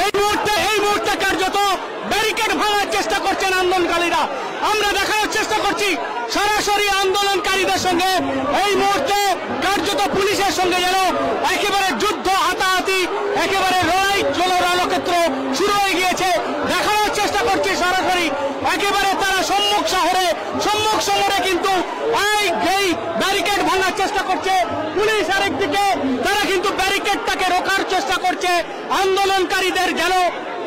এই মুহূর্তে কার্যত ব্যারিকেড ভাঙার চেষ্টা করছেন আন্দোলনকারীরা। আমরা দেখানোর চেষ্টা করছি সরাসরি আন্দোলনকারীদের সঙ্গে এই মুহূর্তে কার্যত পুলিশের সঙ্গে যেন একেবারে যুদ্ধ, হাতাহাতি, একেবারে লড়াই রণক্ষেত্র শুরু হয়ে গিয়েছে। দেখানোর চেষ্টা করছি সরাসরি একেবারে তারা সম্মুখ সমরে কিন্তু এই ব্যারিকেড ভাঙার চেষ্টা করছে পুলিশ। আরেকদিকে তারা কিন্তু ব্যারিকেডটাকে রোখার চেষ্টা করছে। আন্দোলনকারীদের যেন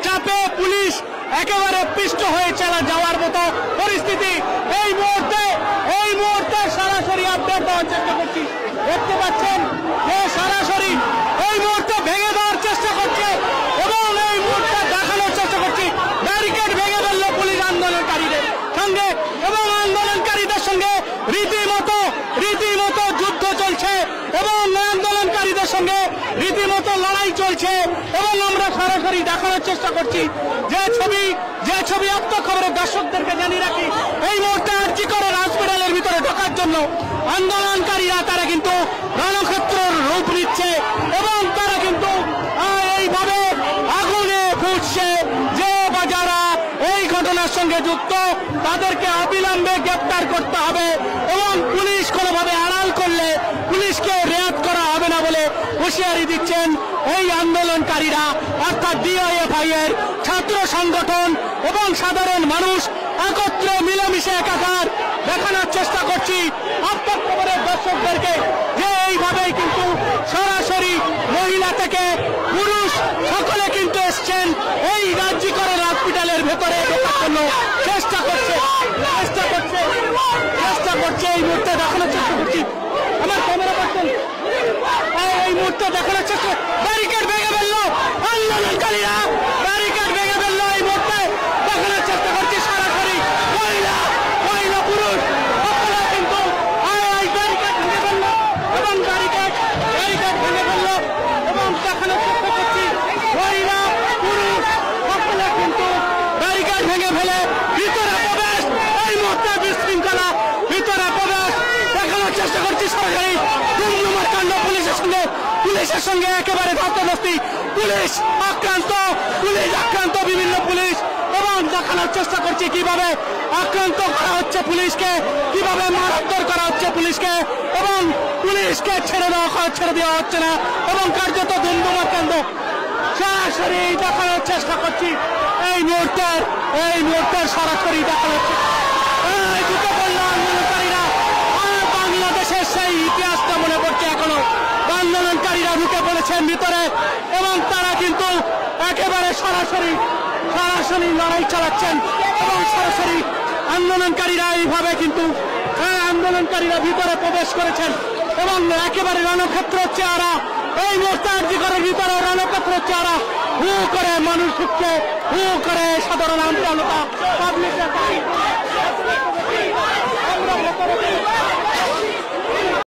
চাপে পুলিশ একেবারে পিষ্ট হয়ে চলা যাওয়ার মতো পরিস্থিতি। এই মুহূর্তে সরাসরি আপডেট দেওয়ার চেষ্টা করছি। দেখতে পাচ্ছেন যে সরাসরি এই মুহূর্তে ভেঙে দেওয়ার চেষ্টা করছে এবং এই মুহূর্তে দেখানোর চেষ্টা করছি ব্যারিকেড ভেঙে ফেলল পুলিশ আন্দোলনকারীদের সঙ্গে এবং আন্দোলনকারীদের সঙ্গে রীতিমতো যুদ্ধ চলছে এবং আন্দোলনকারীদের সঙ্গে রীতিমতো লড়াই চলছে। এবং আমরা সরাসরি দেখানোর চেষ্টা করছি যে ছবি আত্ম খবরের দর্শকদেরকে জানিয়ে রাখি, এই মুহূর্তে আরজি করে হসপিটালের ভিতরে ঢোকার জন্য আন্দোলনকারীরা তারা কিন্তু রণক্ষেত্রের রূপ নিচ্ছে এবং তারা কিন্তু এইভাবে আগুনে ফুটছে। যে যারা এই ঘটনার সঙ্গে যুক্ত তাদেরকে অবিলম্বে গ্রেপ্তার করতে হবে এবং পুলিশ কোনোভাবে আড়াল করলে পুলিশকে রেয়াত করা হবে না বলে হুঁশিয়ারি দিচ্ছেন এই আন্দোলনকারীরা। অর্থাৎ ডিওএফআই এর ছাত্র সংগঠন এবং সাধারণ মানুষ একত্রে মিলেমিশে একাকার। দেখানোর চেষ্টা করছি আপনার খবরের দর্শকদেরকে যে এইভাবেই কিন্তু সরাসরি মহিলা থেকে পুরুষ সকলে কিন্তু এসছেন এই রাজ্যিকরের হসপিটালের ভেতরে ঢোকার জন্য চেষ্টা করছে এই মুহূর্তে দেখানোর চেষ্টা করছি আমার ক্যামেরা পার্সন। এই মুহূর্তে দেখানোর চেষ্টা ব্যারিকেড ভেঙে ফেললো আন্দোলনকারীরা, ব্যারিকেড ভেঙে ফেললো এই মুহূর্তে দেখানোর চেষ্টা করছি সরাসরি মহিলা পুরুষ সকলে কিন্তু ব্যারিকেড ভেঙে ফেললো এবং ব্যারিকেড ভেঙে ফেললো এবং দেখানোর চেষ্টা করছি মহিলা পুরুষ সকলে কিন্তু ব্যারিকেড ভেঙে ফেলে ভিতরে প্রবেশ। এই মুহূর্তে বিশৃঙ্খলা ভিতরে প্রবেশ দেখানোর চেষ্টা করছি সরকারি দুমদুমার কাণ্ড পুলিশের সঙ্গে একেবারে ধস্তাধস্তি, পুলিশ আক্রান্ত বিভিন্ন পুলিশ এবং দেখানোর চেষ্টা করছি কিভাবে আক্রান্ত করা হচ্ছে পুলিশকে, কিভাবে মারধর করা হচ্ছে পুলিশকে এবং পুলিশকে ছেড়ে দেওয়া হচ্ছে না এবং কার্যত দুমদুমার কাণ্ড সরাসরি দেখানোর চেষ্টা করছি এই মুহূর্তের সরাসরি দেখা যাচ্ছে। আন্দোলনকারীরা বাংলাদেশের সেই ইতিহাসটা মনে পড়ছে এখনো। আন্দোলনকারীরা ঢুকে পড়েছেন ভিতরে এবং তারা কিন্তু একেবারে সরাসরি লড়াই চালাচ্ছেন এবং সরাসরি আন্দোলনকারীরা এইভাবে কিন্তু আন্দোলনকারীরা ভিতরে প্রবেশ করেছেন এবং একেবারে রণক্ষেত্রের চেহারা এই মুহূর্তে আরজি করার ভিতরে রণক্ষেত্রের চেহারা হু করে মানুষ ঢুকছে, হু করে সাধারণ